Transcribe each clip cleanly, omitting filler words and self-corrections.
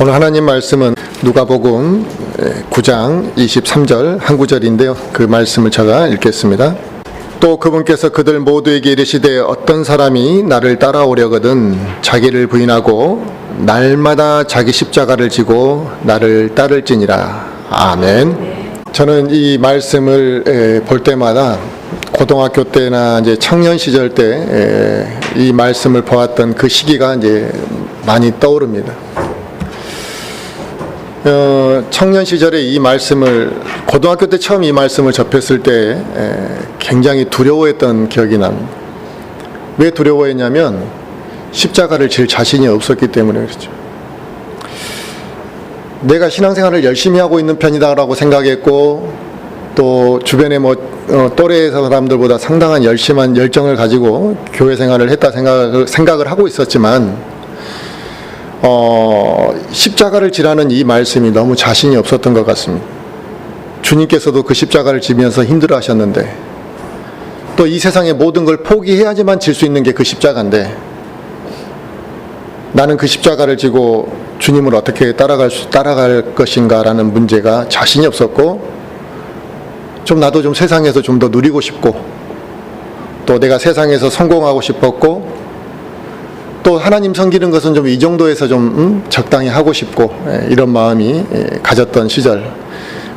오늘 하나님 말씀은 누가복음 9장 23절 한 구절인데요. 그 말씀을 제가 읽겠습니다. 또 그분께서 그들 모두에게 이르시되 어떤 사람이 나를 따라오려거든 자기를 부인하고 날마다 자기 십자가를 지고 나를 따를지니라. 아멘. 저는 이 말씀을 볼 때마다 고등학교 때나 이제 청년 시절 때 이 말씀을 보았던 그 시기가 이제 많이 떠오릅니다. 청년 시절에 이 말씀을 고등학교 때 처음 이 말씀을 접했을 때 굉장히 두려워했던 기억이 납니다. 왜 두려워했냐면 십자가를 질 자신이 없었기 때문에 그렇죠. 내가 신앙생활을 열심히 하고 있는 편이다라고 생각했고 또 주변에 또래 사람들보다 상당한 열정을 가지고 교회 생활을 했다 생각을 하고 있었지만 십자가를 지라는 이 말씀이 너무 자신이 없었던 것 같습니다. 주님께서도 그 십자가를 지면서 힘들어 하셨는데 또 이 세상의 모든 걸 포기해야지만 질 수 있는 게 그 십자가인데 나는 그 십자가를 지고 주님을 어떻게 따라갈 것인가라는 문제가 자신이 없었고 나도 좀 세상에서 좀 더 누리고 싶고 또 내가 세상에서 성공하고 싶었고 또 하나님 섬기는 것은 좀 이 정도에서 좀 적당히 하고 싶고 이런 마음이 가졌던 시절.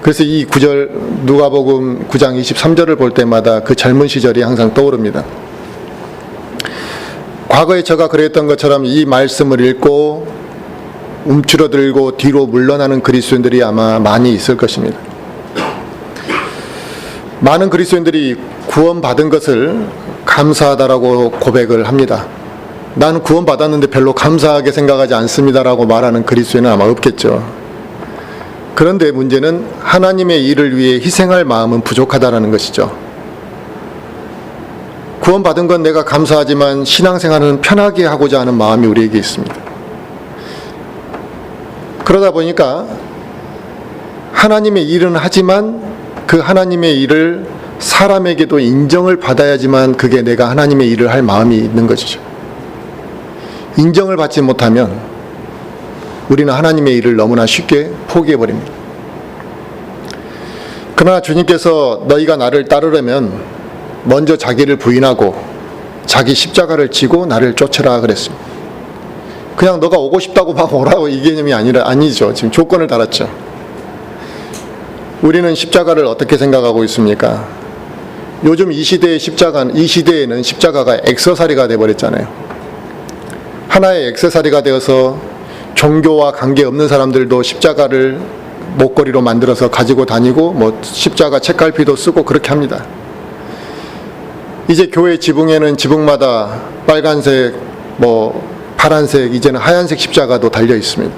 그래서 이 구절 누가복음 9장 23절을 볼 때마다 그 젊은 시절이 항상 떠오릅니다. 과거에 제가 그랬던 것처럼 이 말씀을 읽고 움츠러들고 뒤로 물러나는 그리스도인들이 아마 많이 있을 것입니다. 많은 그리스도인들이 구원받은 것을 감사하다라고 고백을 합니다. 나는 구원받았는데 별로 감사하게 생각하지 않습니다라고 말하는 그리스도인은 아마 없겠죠. 그런데 문제는 하나님의 일을 위해 희생할 마음은 부족하다라는 것이죠. 구원받은 건 내가 감사하지만 신앙생활은 편하게 하고자 하는 마음이 우리에게 있습니다. 그러다 보니까 하나님의 일은 하지만 그 하나님의 일을 사람에게도 인정을 받아야지만 그게 내가 하나님의 일을 할 마음이 있는 것이죠. 인정을 받지 못하면 우리는 하나님의 일을 너무나 쉽게 포기해버립니다. 그러나 주님께서 너희가 나를 따르려면 먼저 자기를 부인하고 자기 십자가를 지고 나를 쫓으라 그랬습니다. 그냥 너가 오고 싶다고 막 오라고 이 개념이 아니죠. 지금 조건을 달았죠. 우리는 십자가를 어떻게 생각하고 있습니까? 요즘 이 시대에는 십자가가 액세서리가 되어버렸잖아요. 하나의 액세서리가 되어서 종교와 관계없는 사람들도 십자가를 목걸이로 만들어서 가지고 다니고 십자가 책갈피도 쓰고 그렇게 합니다. 이제 교회 지붕에는 지붕마다 빨간색, 파란색, 이제는 하얀색 십자가도 달려 있습니다.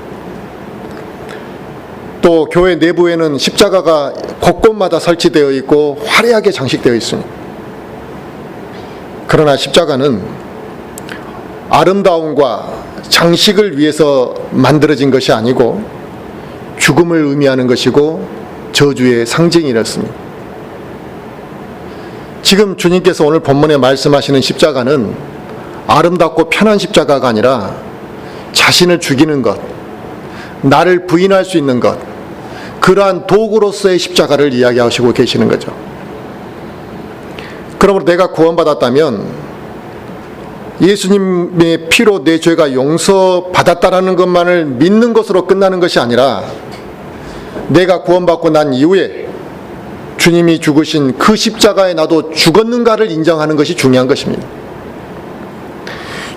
또 교회 내부에는 십자가가 곳곳마다 설치되어 있고 화려하게 장식되어 있습니다. 그러나 십자가는 아름다움과 장식을 위해서 만들어진 것이 아니고 죽음을 의미하는 것이고 저주의 상징이었습니다. 지금 주님께서 오늘 본문에 말씀하시는 십자가는 아름답고 편한 십자가가 아니라 자신을 죽이는 것, 나를 부인할 수 있는 것, 그러한 도구로서의 십자가를 이야기하시고 계시는 거죠. 그러므로 내가 구원받았다면 예수님의 피로 내 죄가 용서받았다라는 것만을 믿는 것으로 끝나는 것이 아니라 내가 구원받고 난 이후에 주님이 죽으신 그 십자가에 나도 죽었는가를 인정하는 것이 중요한 것입니다.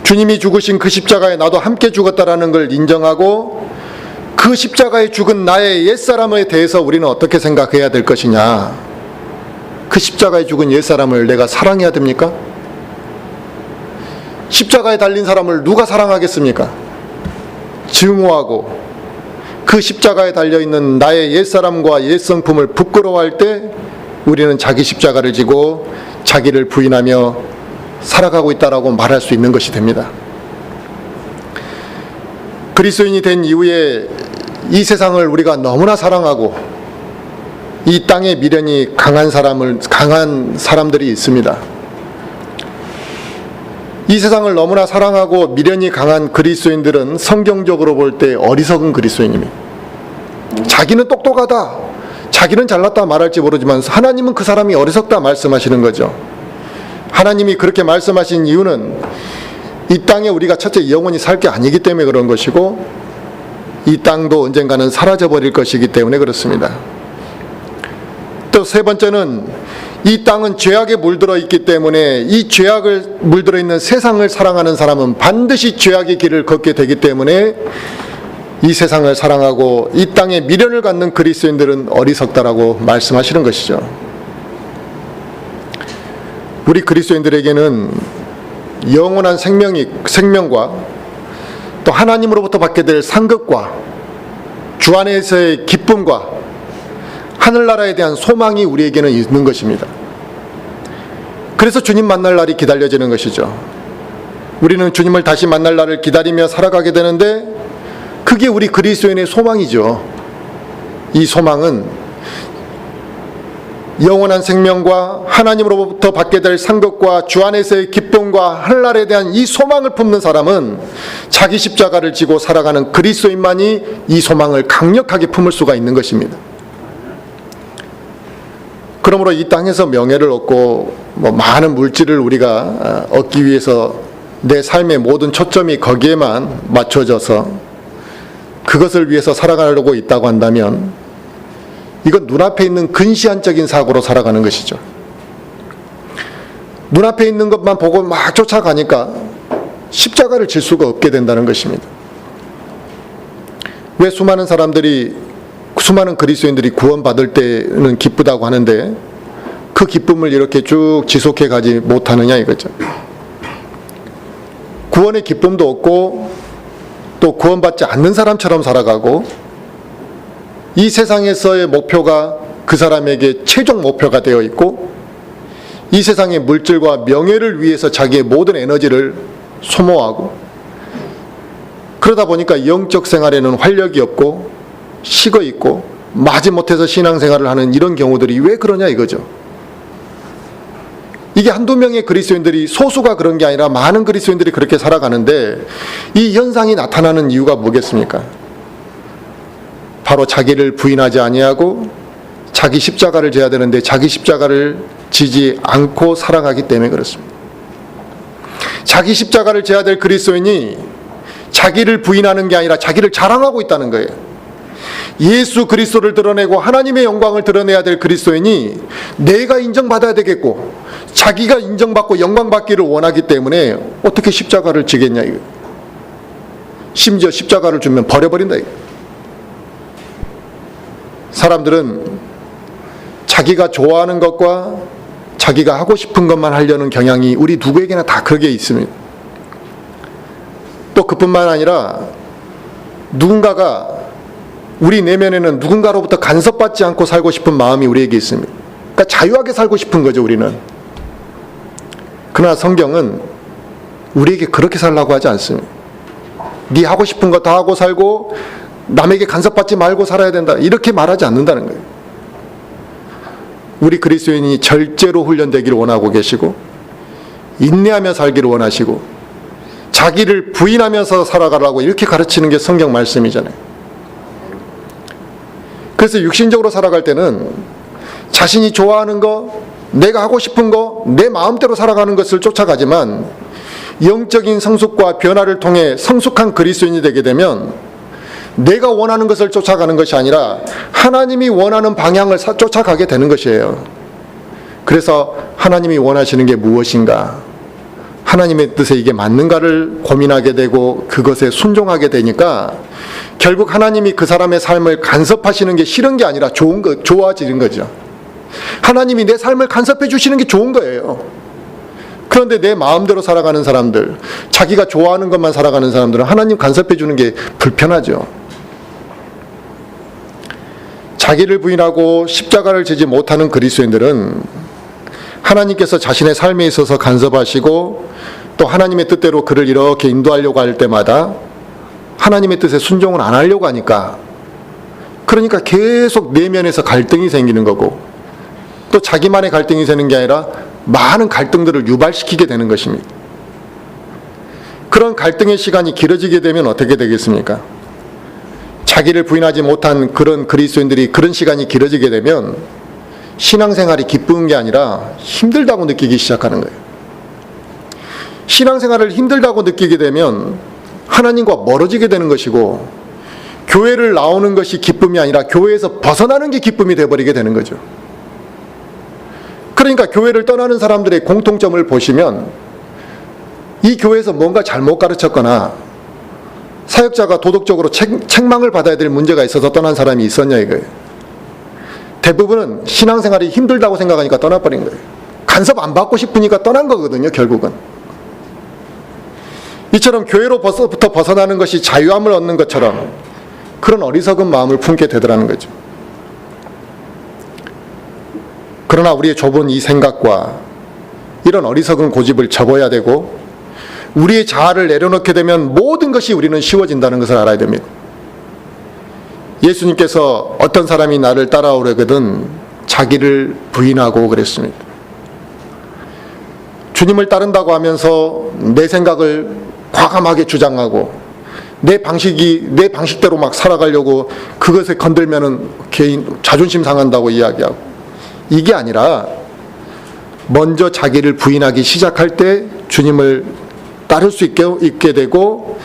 주님이 죽으신 그 십자가에 나도 함께 죽었다라는 걸 인정하고 그 십자가에 죽은 나의 옛사람에 대해서 우리는 어떻게 생각해야 될 것이냐. 그 십자가에 죽은 옛사람을 내가 사랑해야 됩니까? 십자가에 달린 사람을 누가 사랑하겠습니까? 증오하고 그 십자가에 달려있는 나의 옛사람과 옛성품을 부끄러워할 때 우리는 자기 십자가를 지고 자기를 부인하며 살아가고 있다라고 말할 수 있는 것이 됩니다. 그리스도인이 된 이후에 이 세상을 우리가 너무나 사랑하고 이 땅의 미련이 강한 사람들이 있습니다. 이 세상을 너무나 사랑하고 미련이 강한 그리스도인들은 성경적으로 볼 때 어리석은 그리스도인입니다. 자기는 똑똑하다, 자기는 잘났다 말할지 모르지만 하나님은 그 사람이 어리석다 말씀하시는 거죠. 하나님이 그렇게 말씀하신 이유는 이 땅에 우리가 첫째 영원히 살 게 아니기 때문에 그런 것이고, 이 땅도 언젠가는 사라져버릴 것이기 때문에 그렇습니다. 또 세 번째는 이 땅은 죄악에 물들어 있기 때문에 이 죄악을 물들어 있는 세상을 사랑하는 사람은 반드시 죄악의 길을 걷게 되기 때문에 이 세상을 사랑하고 이 땅에 미련을 갖는 그리스도인들은 어리석다라고 말씀하시는 것이죠. 우리 그리스도인들에게는 영원한 생명과 또 하나님으로부터 받게 될 상급과 주 안에서의 기쁨과 하늘나라에 대한 소망이 우리에게는 있는 것입니다. 그래서 주님 만날 날이 기다려지는 것이죠. 우리는 주님을 다시 만날 날을 기다리며 살아가게 되는데 그게 우리 그리스도인의 소망이죠. 이 소망은 영원한 생명과 하나님으로부터 받게 될 상급과 주 안에서의 기쁨과 하늘나라에 대한 이 소망을 품는 사람은 자기 십자가를 지고 살아가는 그리스도인만이 이 소망을 강력하게 품을 수가 있는 것입니다. 그러므로 이 땅에서 명예를 얻고 많은 물질을 우리가 얻기 위해서 내 삶의 모든 초점이 거기에만 맞춰져서 그것을 위해서 살아가려고 있다고 한다면 이건 눈앞에 있는 근시안적인 사고로 살아가는 것이죠. 눈앞에 있는 것만 보고 막 쫓아가니까 십자가를 질 수가 없게 된다는 것입니다. 왜 수많은 그리스도인들이 구원받을 때는 기쁘다고 하는데 그 기쁨을 이렇게 쭉 지속해 가지 못하느냐 이거죠. 구원의 기쁨도 없고 또 구원받지 않는 사람처럼 살아가고 이 세상에서의 목표가 그 사람에게 최종 목표가 되어 있고 이 세상의 물질과 명예를 위해서 자기의 모든 에너지를 소모하고 그러다 보니까 영적 생활에는 활력이 없고 식어 있고 마지못해서 신앙생활을 하는 이런 경우들이 왜 그러냐 이거죠. 이게 한두 명의 그리스도인들이, 소수가 그런 게 아니라 많은 그리스도인들이 그렇게 살아가는데 이 현상이 나타나는 이유가 뭐겠습니까? 바로 자기를 부인하지 아니하고 자기 십자가를 져야 되는데 자기 십자가를 지지 않고 살아가기 때문에 그렇습니다. 자기 십자가를 져야 될 그리스도인이 자기를 부인하는 게 아니라 자기를 자랑하고 있다는 거예요. 예수 그리스도를 드러내고 하나님의 영광을 드러내야 될 그리스도인이 내가 인정받아야 되겠고 자기가 인정받고 영광받기를 원하기 때문에 어떻게 십자가를 지겠냐 이거. 심지어 십자가를 주면 버려버린다 이거. 사람들은 자기가 좋아하는 것과 자기가 하고 싶은 것만 하려는 경향이 우리 누구에게나 다 그게 있습니다. 또 그뿐만 아니라 누군가가 우리 내면에는 누군가로부터 간섭받지 않고 살고 싶은 마음이 우리에게 있습니다. 그러니까 자유하게 살고 싶은 거죠 우리는. 그러나 성경은 우리에게 그렇게 살라고 하지 않습니다. 네 하고 싶은 거 다 하고 살고 남에게 간섭받지 말고 살아야 된다 이렇게 말하지 않는다는 거예요. 우리 그리스도인이 절제로 훈련되기를 원하고 계시고 인내하며 살기를 원하시고 자기를 부인하면서 살아가라고 이렇게 가르치는 게 성경 말씀이잖아요. 그래서 육신적으로 살아갈 때는 자신이 좋아하는 거, 내가 하고 싶은 거, 내 마음대로 살아가는 것을 쫓아가지만 영적인 성숙과 변화를 통해 성숙한 그리스도인이 되게 되면 내가 원하는 것을 쫓아가는 것이 아니라 하나님이 원하는 방향을 쫓아가게 되는 것이에요. 그래서 하나님이 원하시는 게 무엇인가, 하나님의 뜻에 이게 맞는가를 고민하게 되고 그것에 순종하게 되니까 결국 하나님이 그 사람의 삶을 간섭하시는 게 싫은 게 아니라 좋아지는 거죠. 하나님이 내 삶을 간섭해 주시는 게 좋은 거예요. 그런데 내 마음대로 살아가는 사람들, 자기가 좋아하는 것만 살아가는 사람들은 하나님 간섭해 주는 게 불편하죠. 자기를 부인하고 십자가를 지지 못하는 그리스도인들은 하나님께서 자신의 삶에 있어서 간섭하시고 또 하나님의 뜻대로 그를 이렇게 인도하려고 할 때마다 하나님의 뜻에 순종을 안 하려고 하니까, 그러니까 계속 내면에서 갈등이 생기는 거고 또 자기만의 갈등이 되는 게 아니라 많은 갈등들을 유발시키게 되는 것입니다. 그런 갈등의 시간이 길어지게 되면 어떻게 되겠습니까? 자기를 부인하지 못한 그런 그리스도인들이 그런 시간이 길어지게 되면 신앙생활이 기쁜 게 아니라 힘들다고 느끼기 시작하는 거예요. 신앙생활을 힘들다고 느끼게 되면 하나님과 멀어지게 되는 것이고, 교회를 나오는 것이 기쁨이 아니라 교회에서 벗어나는 게 기쁨이 되어버리게 되는 거죠. 그러니까 교회를 떠나는 사람들의 공통점을 보시면 이 교회에서 뭔가 잘못 가르쳤거나 사역자가 도덕적으로 책망을 받아야 될 문제가 있어서 떠난 사람이 있었냐 이거예요. 대부분은 신앙생활이 힘들다고 생각하니까 떠나버린 거예요. 간섭 안 받고 싶으니까 떠난 거거든요, 결국은. 이처럼 교회로부터 벗어나는 것이 자유함을 얻는 것처럼 그런 어리석은 마음을 품게 되더라는 거죠. 그러나 우리의 좁은 이 생각과 이런 어리석은 고집을 접어야 되고, 우리의 자아를 내려놓게 되면 모든 것이 우리는 쉬워진다는 것을 알아야 됩니다. 예수님께서 어떤 사람이 나를 따라오려거든 자기를 부인하고 그랬습니다. 주님을 따른다고 하면서 내 생각을 과감하게 주장하고 내 방식대로 막 살아가려고 그것에 건들면은 개인 자존심 상한다고 이야기하고, 이게 아니라 먼저 자기를 부인하기 시작할 때 주님을 따를 수 있게 되고,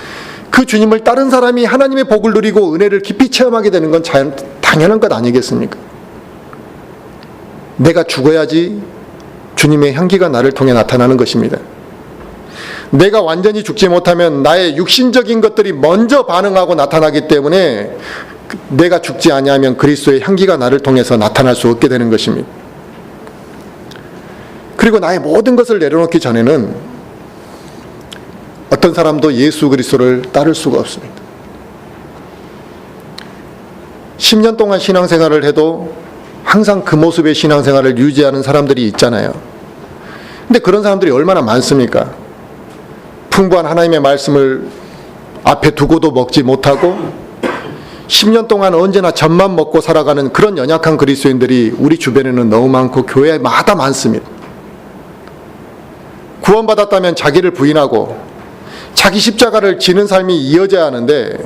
그 주님을 따른 사람이 하나님의 복을 누리고 은혜를 깊이 체험하게 되는 건 당연한 것 아니겠습니까? 내가 죽어야지 주님의 향기가 나를 통해 나타나는 것입니다. 내가 완전히 죽지 못하면 나의 육신적인 것들이 먼저 반응하고 나타나기 때문에 내가 죽지 아니하면 그리스도의 향기가 나를 통해서 나타날 수 없게 되는 것입니다. 그리고 나의 모든 것을 내려놓기 전에는 어떤 사람도 예수 그리스도를 따를 수가 없습니다. 10년 동안 신앙생활을 해도 항상 그 모습의 신앙생활을 유지하는 사람들이 있잖아요. 근데 그런 사람들이 얼마나 많습니까? 풍부한 하나님의 말씀을 앞에 두고도 먹지 못하고 10년 동안 언제나 젖만 먹고 살아가는 그런 연약한 그리스도인들이 우리 주변에는 너무 많고 교회마다 많습니다. 구원받았다면 자기를 부인하고 자기 십자가를 지는 삶이 이어져야 하는데,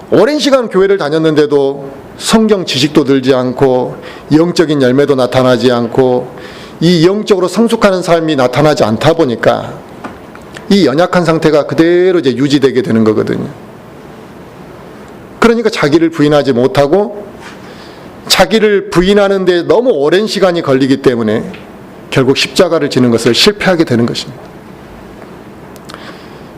오랜 시간 교회를 다녔는데도 성경 지식도 들지 않고 영적인 열매도 나타나지 않고 이 영적으로 성숙하는 삶이 나타나지 않다 보니까 이 연약한 상태가 그대로 이제 유지되게 되는 거거든요. 그러니까 자기를 부인하지 못하고 자기를 부인하는 데 너무 오랜 시간이 걸리기 때문에 결국 십자가를 지는 것을 실패하게 되는 것입니다.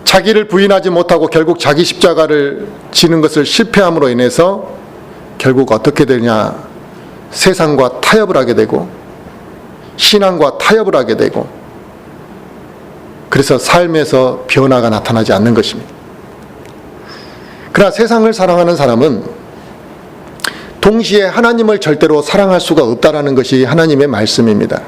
자기를 부인하지 못하고 결국 자기 십자가를 지는 것을 실패함으로 인해서 결국 어떻게 되냐, 세상과 타협을 하게 되고 신앙과 타협을 하게 되고, 그래서 삶에서 변화가 나타나지 않는 것입니다. 그러나 세상을 사랑하는 사람은 동시에 하나님을 절대로 사랑할 수가 없다라는 것이 하나님의 말씀입니다.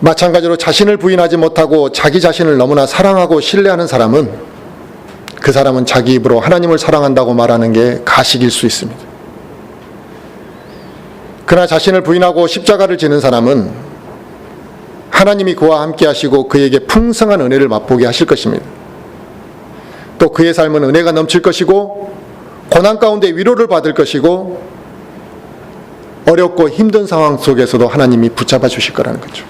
마찬가지로 자신을 부인하지 못하고 자기 자신을 너무나 사랑하고 신뢰하는 사람은, 그 사람은 자기 입으로 하나님을 사랑한다고 말하는 게 가식일 수 있습니다. 그러나 자신을 부인하고 십자가를 지는 사람은 하나님이 그와 함께 하시고 그에게 풍성한 은혜를 맛보게 하실 것입니다. 또 그의 삶은 은혜가 넘칠 것이고 고난 가운데 위로를 받을 것이고 어렵고 힘든 상황 속에서도 하나님이 붙잡아 주실 거라는 거죠.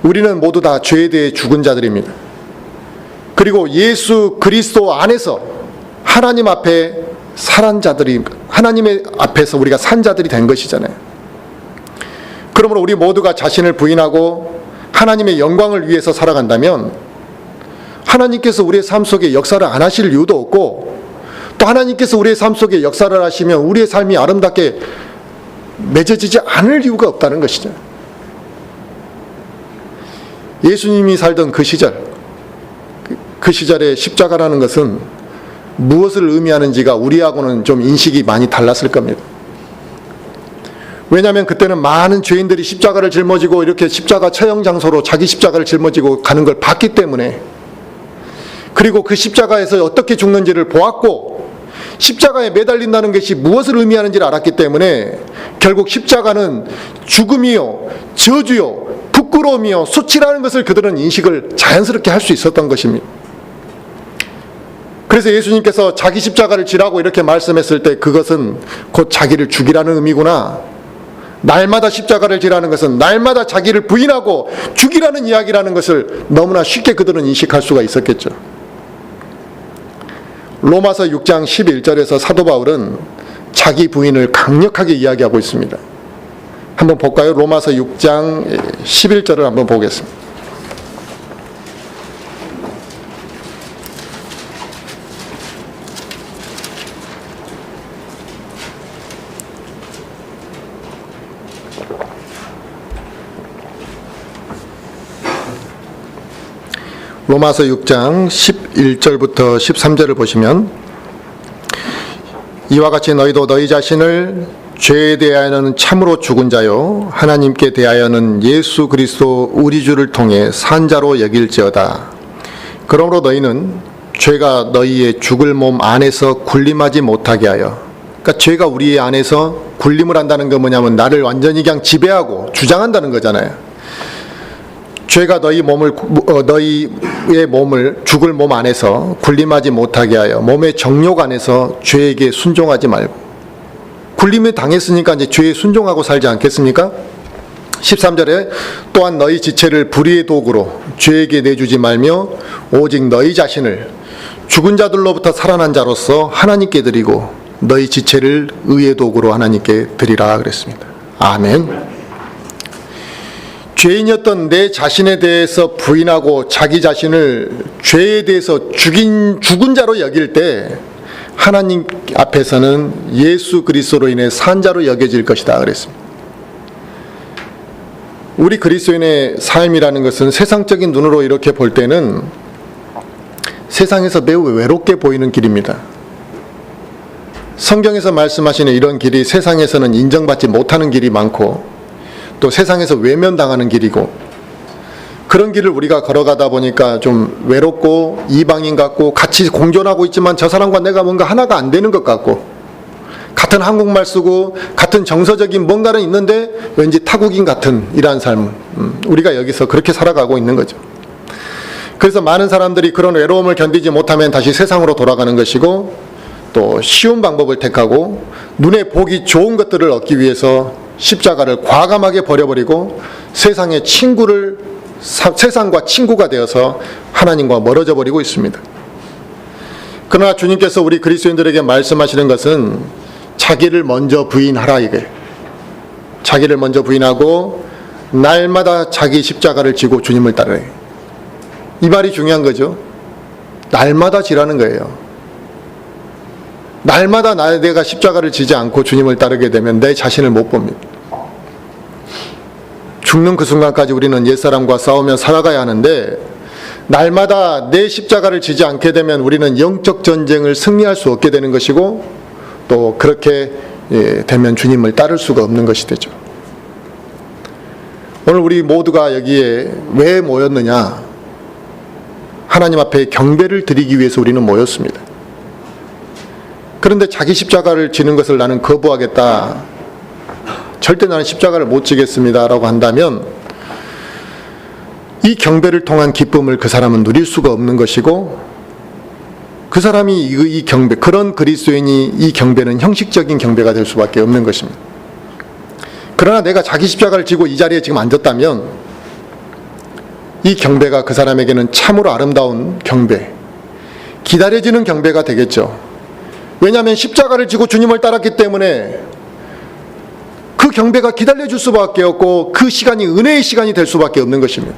우리는 모두 다 죄에 대해 죽은 자들입니다. 그리고 예수 그리스도 안에서 하나님 앞에 살한 자들이, 하나님의 앞에서 우리가 산 자들이 된 것이잖아요. 그러므로 우리 모두가 자신을 부인하고 하나님의 영광을 위해서 살아간다면 하나님께서 우리의 삶 속에 역사를 안 하실 이유도 없고, 또 하나님께서 우리의 삶 속에 역사를 하시면 우리의 삶이 아름답게 맺어지지 않을 이유가 없다는 것이죠. 예수님이 살던 그 시절에 십자가라는 것은 무엇을 의미하는지가 우리하고는 좀 인식이 많이 달랐을 겁니다. 왜냐하면 그때는 많은 죄인들이 십자가를 짊어지고 이렇게 십자가 처형 장소로 자기 십자가를 짊어지고 가는 걸 봤기 때문에, 그리고 그 십자가에서 어떻게 죽는지를 보았고 십자가에 매달린다는 것이 무엇을 의미하는지를 알았기 때문에 결국 십자가는 죽음이요, 저주요, 부끄러움이요, 수치라는 것을 그들은 인식을 자연스럽게 할 수 있었던 것입니다. 그래서 예수님께서 자기 십자가를 지라고 이렇게 말씀했을 때 그것은 곧 자기를 죽이라는 의미구나, 날마다 십자가를 지라는 것은 날마다 자기를 부인하고 죽이라는 이야기라는 것을 너무나 쉽게 그들은 인식할 수가 있었겠죠. 로마서 6장 11절에서 사도 바울은 자기 부인을 강력하게 이야기하고 있습니다. 한번 볼까요? 로마서 6장 11절을 한번 보겠습니다. 로마서 6장 11절부터 13절을 보시면, 이와 같이 너희도 너희 자신을 죄에 대하여는 참으로 죽은 자요 하나님께 대하여는 예수 그리스도 우리 주를 통해 산 자로 여길지어다. 그러므로 너희는 죄가 너희의 죽을 몸 안에서 군림하지 못하게 하여, 그러니까 죄가 우리 안에서 군림을 한다는 건 뭐냐면 나를 완전히 그냥 지배하고 주장한다는 거잖아요. 죄가 너희의 몸을 죽을 몸 안에서 군림하지 못하게 하여 몸의 정욕 안에서 죄에게 순종하지 말고, 군림을 당했으니까 이제 죄에 순종하고 살지 않겠습니까? 13절에 또한 너희 지체를 불의의 도구로 죄에게 내주지 말며 오직 너희 자신을 죽은 자들로부터 살아난 자로서 하나님께 드리고 너희 지체를 의의 도구로 하나님께 드리라 그랬습니다. 아멘. 죄인이었던 내 자신에 대해서 부인하고 자기 자신을 죄에 대해서 죽은 자로 여길 때 하나님 앞에서는 예수 그리스도로 인해 산 자로 여겨질 것이다 그랬습니다. 우리 그리스도인의 삶이라는 것은 세상적인 눈으로 이렇게 볼 때는 세상에서 매우 외롭게 보이는 길입니다. 성경에서 말씀하시는 이런 길이 세상에서는 인정받지 못하는 길이 많고, 또 세상에서 외면당하는 길이고, 그런 길을 우리가 걸어가다 보니까 좀 외롭고 이방인 같고 같이 공존하고 있지만 저 사람과 내가 뭔가 하나가 안 되는 것 같고, 같은 한국말 쓰고 같은 정서적인 뭔가는 있는데 왠지 타국인 같은 이러한 삶, 우리가 여기서 그렇게 살아가고 있는 거죠. 그래서 많은 사람들이 그런 외로움을 견디지 못하면 다시 세상으로 돌아가는 것이고, 또 쉬운 방법을 택하고 눈에 보기 좋은 것들을 얻기 위해서 십자가를 과감하게 버려버리고 세상과 친구가 되어서 하나님과 멀어져 버리고 있습니다. 그러나 주님께서 우리 그리스도인들에게 말씀하시는 것은 자기를 먼저 부인하라, 이게. 자기를 먼저 부인하고 날마다 자기 십자가를 지고 주님을 따르라. 이 말이 중요한 거죠. 날마다 지라는 거예요. 날마다 내가 십자가를 지지 않고 주님을 따르게 되면 내 자신을 못 봅니다. 죽는 그 순간까지 우리는 옛사람과 싸우며 살아가야 하는데, 날마다 내 십자가를 지지 않게 되면 우리는 영적 전쟁을 승리할 수 없게 되는 것이고, 또 그렇게 되면 주님을 따를 수가 없는 것이 되죠. 오늘 우리 모두가 여기에 왜 모였느냐? 하나님 앞에 경배를 드리기 위해서 우리는 모였습니다. 그런데 자기 십자가를 지는 것을 나는 거부하겠다, 절대 나는 십자가를 못 지겠습니다 라고 한다면 이 경배를 통한 기쁨을 그 사람은 누릴 수가 없는 것이고, 그 사람이 이 경배, 그런 그리스도인이 이 경배는 형식적인 경배가 될 수밖에 없는 것입니다. 그러나 내가 자기 십자가를 지고 이 자리에 지금 앉았다면 이 경배가 그 사람에게는 참으로 아름다운 경배, 기다려지는 경배가 되겠죠. 왜냐하면 십자가를 지고 주님을 따랐기 때문에 그 경배가 기다려줄 수밖에 없고 그 시간이 은혜의 시간이 될 수밖에 없는 것입니다.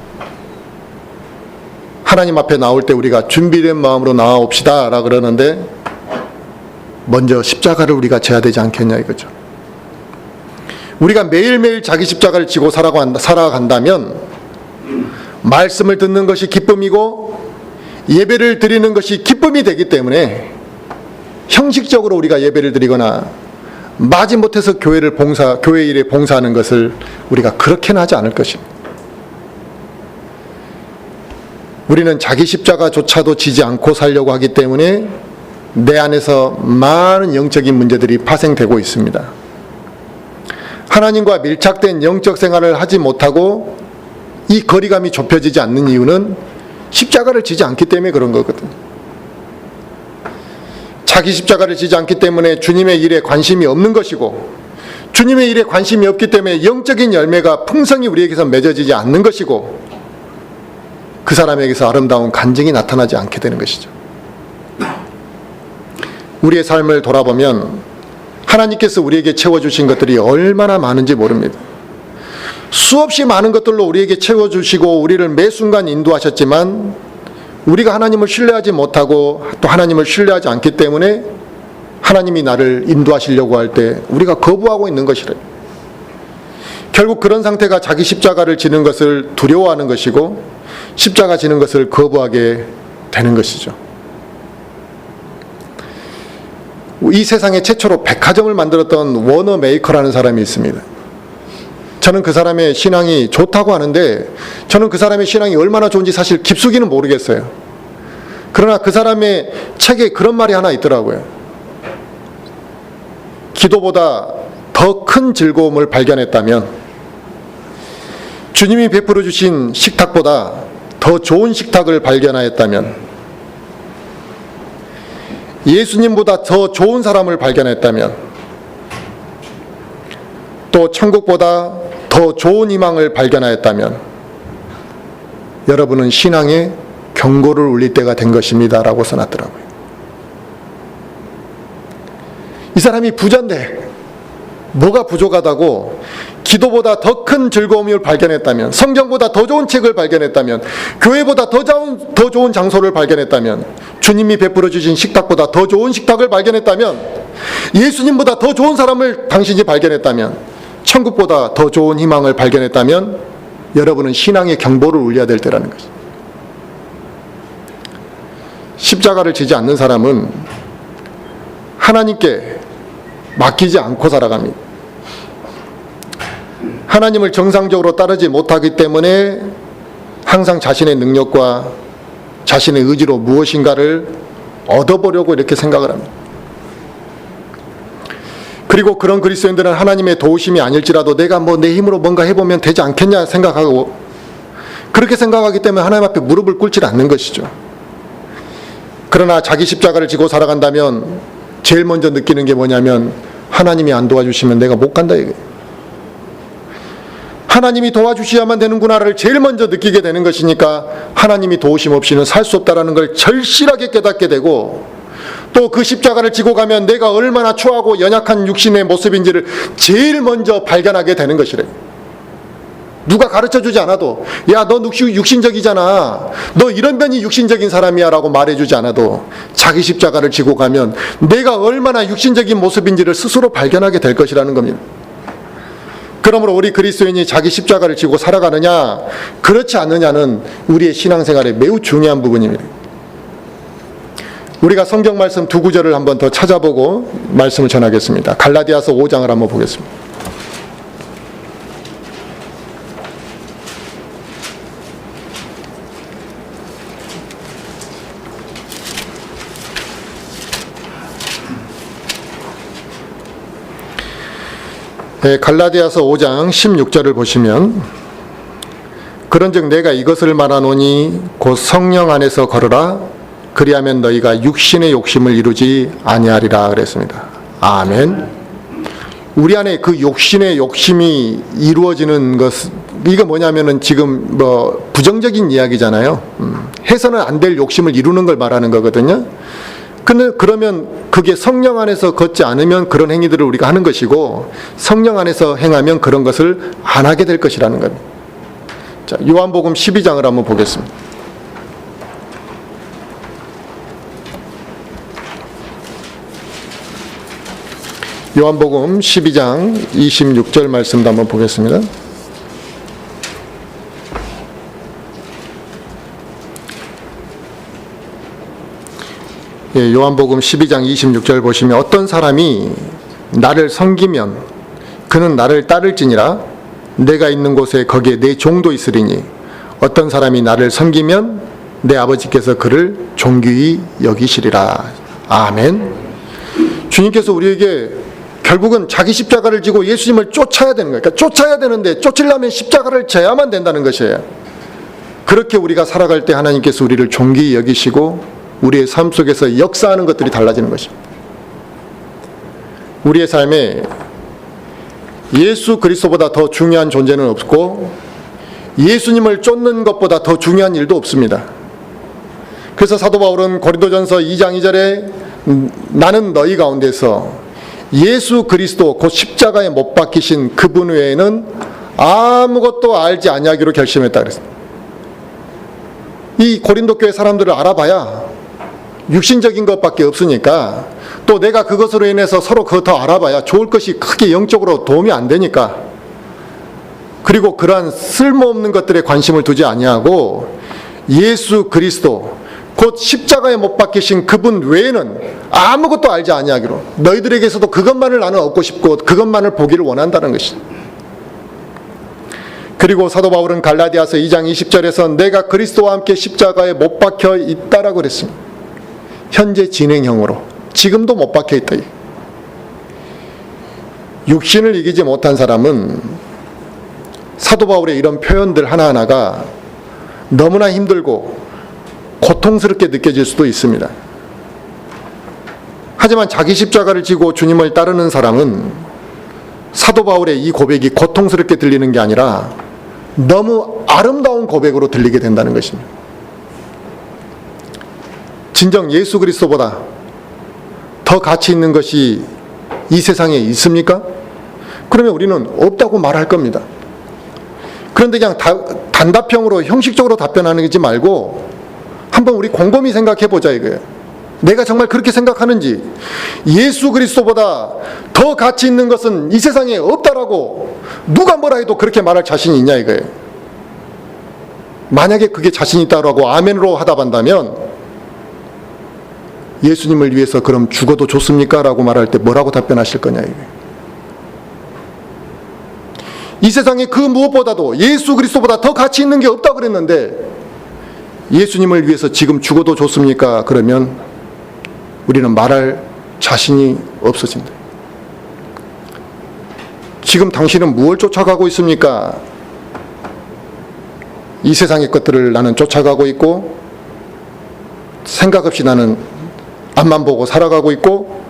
하나님 앞에 나올 때 우리가 준비된 마음으로 나아옵시다 라 그러는데 먼저 십자가를 우리가 져야 되지 않겠냐 이거죠. 우리가 매일매일 자기 십자가를 지고 살아간다면 말씀을 듣는 것이 기쁨이고 예배를 드리는 것이 기쁨이 되기 때문에 형식적으로 우리가 예배를 드리거나 마지못해서 교회 일에 봉사하는 것을 우리가 그렇게는 하지 않을 것입니다. 우리는 자기 십자가조차도 지지 않고 살려고 하기 때문에 내 안에서 많은 영적인 문제들이 파생되고 있습니다. 하나님과 밀착된 영적 생활을 하지 못하고 이 거리감이 좁혀지지 않는 이유는 십자가를 지지 않기 때문에 그런 거거든. 자기 십자가를 지지 않기 때문에 주님의 일에 관심이 없는 것이고, 주님의 일에 관심이 없기 때문에 영적인 열매가 풍성히 우리에게서 맺어지지 않는 것이고, 그 사람에게서 아름다운 간증이 나타나지 않게 되는 것이죠. 우리의 삶을 돌아보면 하나님께서 우리에게 채워주신 것들이 얼마나 많은지 모릅니다. 수없이 많은 것들로 우리에게 채워주시고 우리를 매 순간 인도하셨지만, 우리가 하나님을 신뢰하지 못하고 또 하나님을 신뢰하지 않기 때문에 하나님이 나를 인도하시려고 할 때 우리가 거부하고 있는 것이래요. 결국 그런 상태가 자기 십자가를 지는 것을 두려워하는 것이고, 십자가 지는 것을 거부하게 되는 것이죠. 이 세상에 최초로 백화점을 만들었던 워너 메이커라는 사람이 있습니다. 저는 그 사람의 신앙이 좋다고 하는데, 저는 그 사람의 신앙이 얼마나 좋은지 사실 깊숙이는 모르겠어요. 그러나 그 사람의 책에 그런 말이 하나 있더라고요. 기도보다 더 큰 즐거움을 발견했다면, 주님이 베풀어 주신 식탁보다 더 좋은 식탁을 발견하였다면, 예수님보다 더 좋은 사람을 발견했다면, 또 천국보다 더 좋은 희망을 발견하였다면, 여러분은 신앙에 경고를 울릴 때가 된 것입니다 라고 써놨더라고요. 이 사람이 부자인데 뭐가 부족하다고? 기도보다 더 큰 즐거움을 발견했다면, 성경보다 더 좋은 책을 발견했다면, 교회보다 더 좋은 장소를 발견했다면, 주님이 베풀어 주신 식탁보다 더 좋은 식탁을 발견했다면, 예수님보다 더 좋은 사람을 당신이 발견했다면, 천국보다 더 좋은 희망을 발견했다면, 여러분은 신앙의 경보를 울려야 될 때라는 것이죠. 십자가를 지지 않는 사람은 하나님께 맡기지 않고 살아갑니다. 하나님을 정상적으로 따르지 못하기 때문에 항상 자신의 능력과 자신의 의지로 무엇인가를 얻어보려고 이렇게 생각을 합니다. 그리고 그런 그리스도인들은 하나님의 도우심이 아닐지라도 내가 내 힘으로 뭔가 해보면 되지 않겠냐 생각하고, 그렇게 생각하기 때문에 하나님 앞에 무릎을 꿇지 않는 것이죠. 그러나 자기 십자가를 지고 살아간다면 제일 먼저 느끼는 게 뭐냐면, 하나님이 안 도와주시면 내가 못 간다 이거예요. 하나님이 도와주셔야만 되는구나를 제일 먼저 느끼게 되는 것이니까, 하나님이 도우심 없이는 살 수 없다라는 걸 절실하게 깨닫게 되고, 또 그 십자가를 지고 가면 내가 얼마나 추하고 연약한 육신의 모습인지를 제일 먼저 발견하게 되는 것이래요. 누가 가르쳐주지 않아도, 야, 너 육신적이잖아, 너 이런 면이 육신적인 사람이야 라고 말해주지 않아도 자기 십자가를 지고 가면 내가 얼마나 육신적인 모습인지를 스스로 발견하게 될 것이라는 겁니다. 그러므로 우리 그리스도인이 자기 십자가를 지고 살아가느냐 그렇지 않느냐는 우리의 신앙생활에 매우 중요한 부분입니다. 우리가 성경 말씀 두 구절을 한번 더 찾아보고 말씀을 전하겠습니다. 갈라디아서 5장을 한번 보겠습니다. 갈라디아서 5장 16절을 보시면, 그런즉 내가 이것을 말하노니 곧 성령 안에서 걸으라, 그리하면 너희가 육신의 욕심을 이루지 아니하리라 그랬습니다. 아멘. 우리 안에 그 욕심의 욕심이 이루어지는 것, 이거 뭐냐면은 지금 부정적인 이야기잖아요. 해서는 안 될 욕심을 이루는 걸 말하는 거거든요. 근데 그러면 그게 성령 안에서 걷지 않으면 그런 행위들을 우리가 하는 것이고, 성령 안에서 행하면 그런 것을 안 하게 될 것이라는 겁니다. 자, 요한복음 12장을 한번 보겠습니다. 요한복음 12장 26절 말씀도 한번 보겠습니다. 요한복음 12장 26절 보시면, 어떤 사람이 나를 섬기면 그는 나를 따를지니라, 내가 있는 곳에 거기에 내 종도 있으리니, 어떤 사람이 나를 섬기면 내 아버지께서 그를 존귀히 여기시리라. 아멘. 주님께서 우리에게 결국은 자기 십자가를 지고 예수님을 쫓아야 되는 거예요. 그러니까 쫓아야 되는데 쫓으려면 십자가를 져야만 된다는 것이에요. 그렇게 우리가 살아갈 때 하나님께서 우리를 존귀히 여기시고 우리의 삶 속에서 역사하는 것들이 달라지는 것입니다. 우리의 삶에 예수 그리스도보다 더 중요한 존재는 없고 예수님을 쫓는 것보다 더 중요한 일도 없습니다. 그래서 사도 바울은 고린도전서 2장 2절에 나는 너희 가운데서 예수 그리스도 곧 십자가에 못 박히신 그분 외에는 아무것도 알지 아니하기로 결심했다 그랬습니다. 이 고린도 교회 사람들을 알아봐야 육신적인 것밖에 없으니까, 또 내가 그것으로 인해서 서로 그거 더 알아봐야 좋을 것이 크게 영적으로 도움이 안 되니까, 그리고 그러한 쓸모없는 것들에 관심을 두지 아니하고 예수 그리스도 곧 십자가에 못 박히신 그분 외에는 아무것도 알지 아니하기로, 너희들에게서도 그것만을 나는 얻고 싶고 그것만을 보기를 원한다는 것이다. 그리고 사도 바울은 갈라디아서 2장 20절에서 내가 그리스도와 함께 십자가에 못 박혀 있다라고 그랬습니다. 현재 진행형으로 지금도 못 박혀 있다. 육신을 이기지 못한 사람은 사도 바울의 이런 표현들 하나하나가 너무나 힘들고 고통스럽게 느껴질 수도 있습니다. 하지만 자기 십자가를 지고 주님을 따르는 사람은 사도 바울의 이 고백이 고통스럽게 들리는 게 아니라 너무 아름다운 고백으로 들리게 된다는 것입니다. 진정 예수 그리스도보다 더 가치 있는 것이 이 세상에 있습니까? 그러면 우리는 없다고 말할 겁니다. 그런데 그냥 단답형으로 형식적으로 답변하지 말고 한번 우리 곰곰이 생각해 보자 이거예요. 내가 정말 그렇게 생각하는지, 예수 그리스도보다 더 가치 있는 것은 이 세상에 없다라고 누가 뭐라 해도 그렇게 말할 자신이 있냐 이거예요. 만약에 그게 자신 있다라고 아멘으로 하답한다면 예수님을 위해서 그럼 죽어도 좋습니까? 라고 말할 때 뭐라고 답변하실 거냐 이거예요. 이 세상에 그 무엇보다도 예수 그리스도보다 더 가치 있는 게 없다고 그랬는데 예수님을 위해서 지금 죽어도 좋습니까? 그러면 우리는 말할 자신이 없어진다. 지금 당신은 무엇을 쫓아가고 있습니까? 이 세상의 것들을 나는 쫓아가고 있고 생각 없이 나는 앞만 보고 살아가고 있고,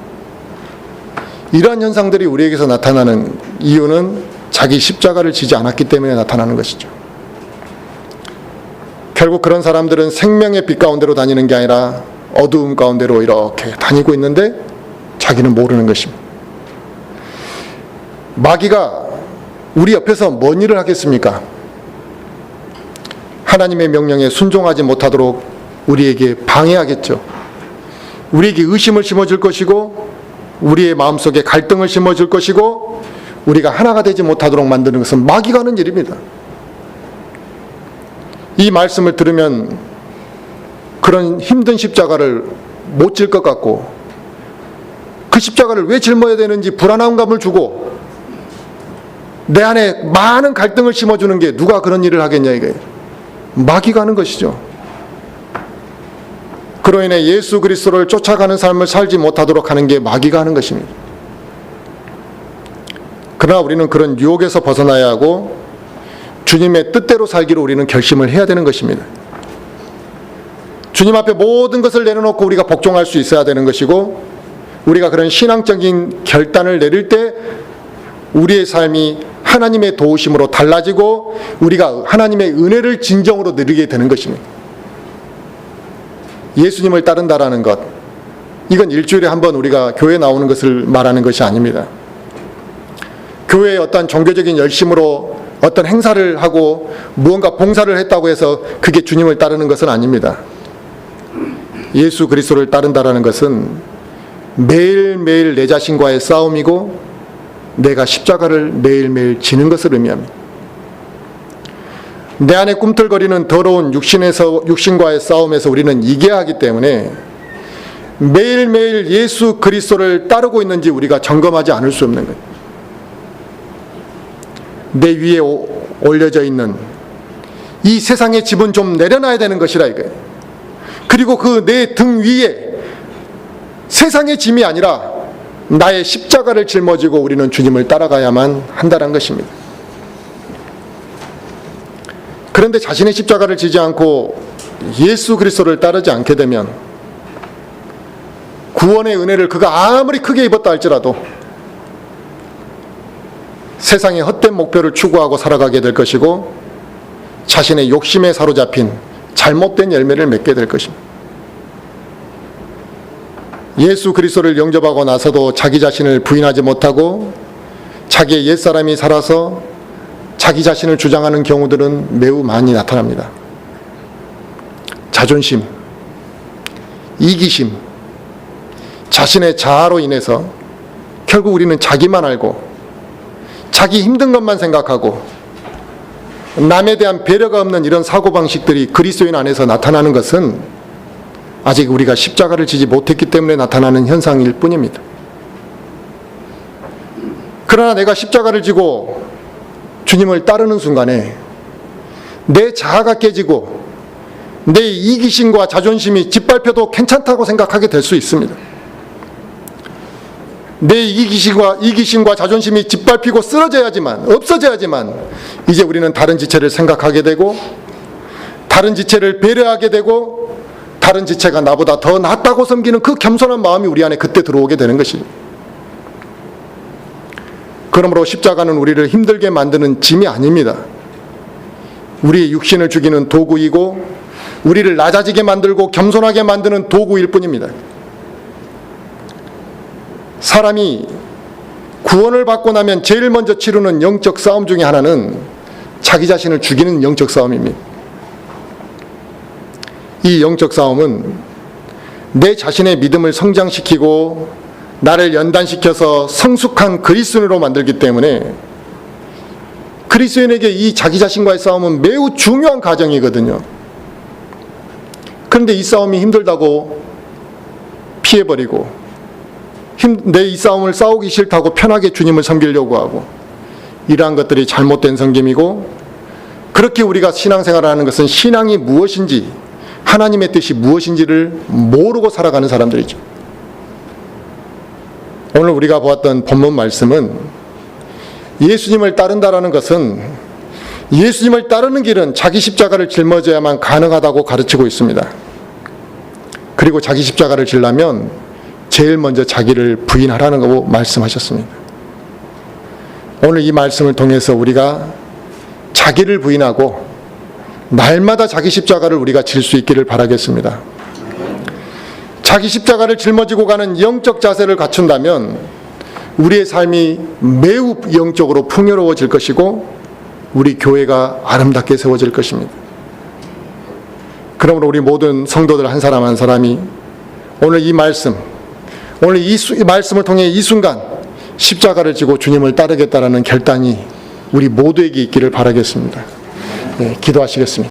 이러한 현상들이 우리에게서 나타나는 이유는 자기 십자가를 지지 않았기 때문에 나타나는 것이죠. 결국 그런 사람들은 생명의 빛 가운데로 다니는 게 아니라 어두움 가운데로 이렇게 다니고 있는데 자기는 모르는 것입니다. 마귀가 우리 옆에서 뭔 일을 하겠습니까? 하나님의 명령에 순종하지 못하도록 우리에게 방해하겠죠. 우리에게 의심을 심어줄 것이고 우리의 마음속에 갈등을 심어줄 것이고 우리가 하나가 되지 못하도록 만드는 것은 마귀가 하는 일입니다. 이 말씀을 들으면 그런 힘든 십자가를 못 질 것 같고 그 십자가를 왜 짊어야 되는지 불안한 감을 주고 내 안에 많은 갈등을 심어주는 게 누가 그런 일을 하겠냐 이거예요. 마귀가 하는 것이죠. 그로 인해 예수 그리스도를 쫓아가는 삶을 살지 못하도록 하는 게 마귀가 하는 것입니다. 그러나 우리는 그런 유혹에서 벗어나야 하고 주님의 뜻대로 살기로 우리는 결심을 해야 되는 것입니다. 주님 앞에 모든 것을 내려놓고 우리가 복종할 수 있어야 되는 것이고, 우리가 그런 신앙적인 결단을 내릴 때 우리의 삶이 하나님의 도우심으로 달라지고 우리가 하나님의 은혜를 진정으로 누리게 되는 것입니다. 예수님을 따른다라는 것, 이건 일주일에 한 번 우리가 교회에 나오는 것을 말하는 것이 아닙니다. 교회의 어떤 종교적인 열심으로 어떤 행사를 하고 무언가 봉사를 했다고 해서 그게 주님을 따르는 것은 아닙니다. 예수 그리스도를 따른다라는 것은 매일매일 내 자신과의 싸움이고 내가 십자가를 매일매일 지는 것을 의미합니다. 내 안에 꿈틀거리는 더러운 육신과의 싸움에서 우리는 이겨야 하기 때문에 매일매일 예수 그리스도를 따르고 있는지 우리가 점검하지 않을 수 없는 거예요. 내 위에 올려져 있는 이 세상의 집은 좀 내려놔야 되는 것이라 이거예요. 그리고 그 내 등 위에 세상의 짐이 아니라 나의 십자가를 짊어지고 우리는 주님을 따라가야만 한다는 것입니다. 그런데 자신의 십자가를 지지 않고 예수 그리스도를 따르지 않게 되면 구원의 은혜를 그가 아무리 크게 입었다 할지라도 세상의 헛된 목표를 추구하고 살아가게 될 것이고 자신의 욕심에 사로잡힌 잘못된 열매를 맺게 될 것입니다. 예수 그리스도를 영접하고 나서도 자기 자신을 부인하지 못하고 자기의 옛사람이 살아서 자기 자신을 주장하는 경우들은 매우 많이 나타납니다. 자존심, 이기심, 자신의 자아로 인해서 결국 우리는 자기만 알고 자기 힘든 것만 생각하고 남에 대한 배려가 없는 이런 사고방식들이 그리스도인 안에서 나타나는 것은 아직 우리가 십자가를 지지 못했기 때문에 나타나는 현상일 뿐입니다. 그러나 내가 십자가를 지고 주님을 따르는 순간에 내 자아가 깨지고 내 이기심과 자존심이 짓밟혀도 괜찮다고 생각하게 될 수 있습니다. 내 이기심과 자존심이 짓밟히고 없어져야지만 이제 우리는 다른 지체를 생각하게 되고 다른 지체를 배려하게 되고 다른 지체가 나보다 더 낫다고 섬기는 그 겸손한 마음이 우리 안에 그때 들어오게 되는 것이죠. 그러므로 십자가는 우리를 힘들게 만드는 짐이 아닙니다. 우리의 육신을 죽이는 도구이고 우리를 낮아지게 만들고 겸손하게 만드는 도구일 뿐입니다. 사람이 구원을 받고 나면 제일 먼저 치르는 영적 싸움 중에 하나는 자기 자신을 죽이는 영적 싸움입니다. 이 영적 싸움은 내 자신의 믿음을 성장시키고 나를 연단시켜서 성숙한 그리스도인으로 만들기 때문에 그리스도인에게 이 자기 자신과의 싸움은 매우 중요한 과정이거든요. 그런데 이 싸움이 힘들다고 피해버리고 내 이 싸움을 싸우기 싫다고 편하게 주님을 섬기려고 하고 이러한 것들이 잘못된 섬김이고 그렇게 우리가 신앙생활을 하는 것은 신앙이 무엇인지 하나님의 뜻이 무엇인지를 모르고 살아가는 사람들이죠. 오늘 우리가 보았던 본문 말씀은 예수님을 따른다라는 것은 예수님을 따르는 길은 자기 십자가를 짊어져야만 가능하다고 가르치고 있습니다. 그리고 자기 십자가를 지려면 제일 먼저 자기를 부인하라는 거 말씀하셨습니다. 오늘 이 말씀을 통해서 우리가 자기를 부인하고 날마다 자기 십자가를 우리가 질 수 있기를 바라겠습니다. 자기 십자가를 짊어지고 가는 영적 자세를 갖춘다면 우리의 삶이 매우 영적으로 풍요로워질 것이고 우리 교회가 아름답게 세워질 것입니다. 그러므로 우리 모든 성도들 한 사람 한 사람이 오늘 이 말씀을 통해 이 순간 십자가를 지고 주님을 따르겠다라는 결단이 우리 모두에게 있기를 바라겠습니다. 네, 기도하시겠습니다.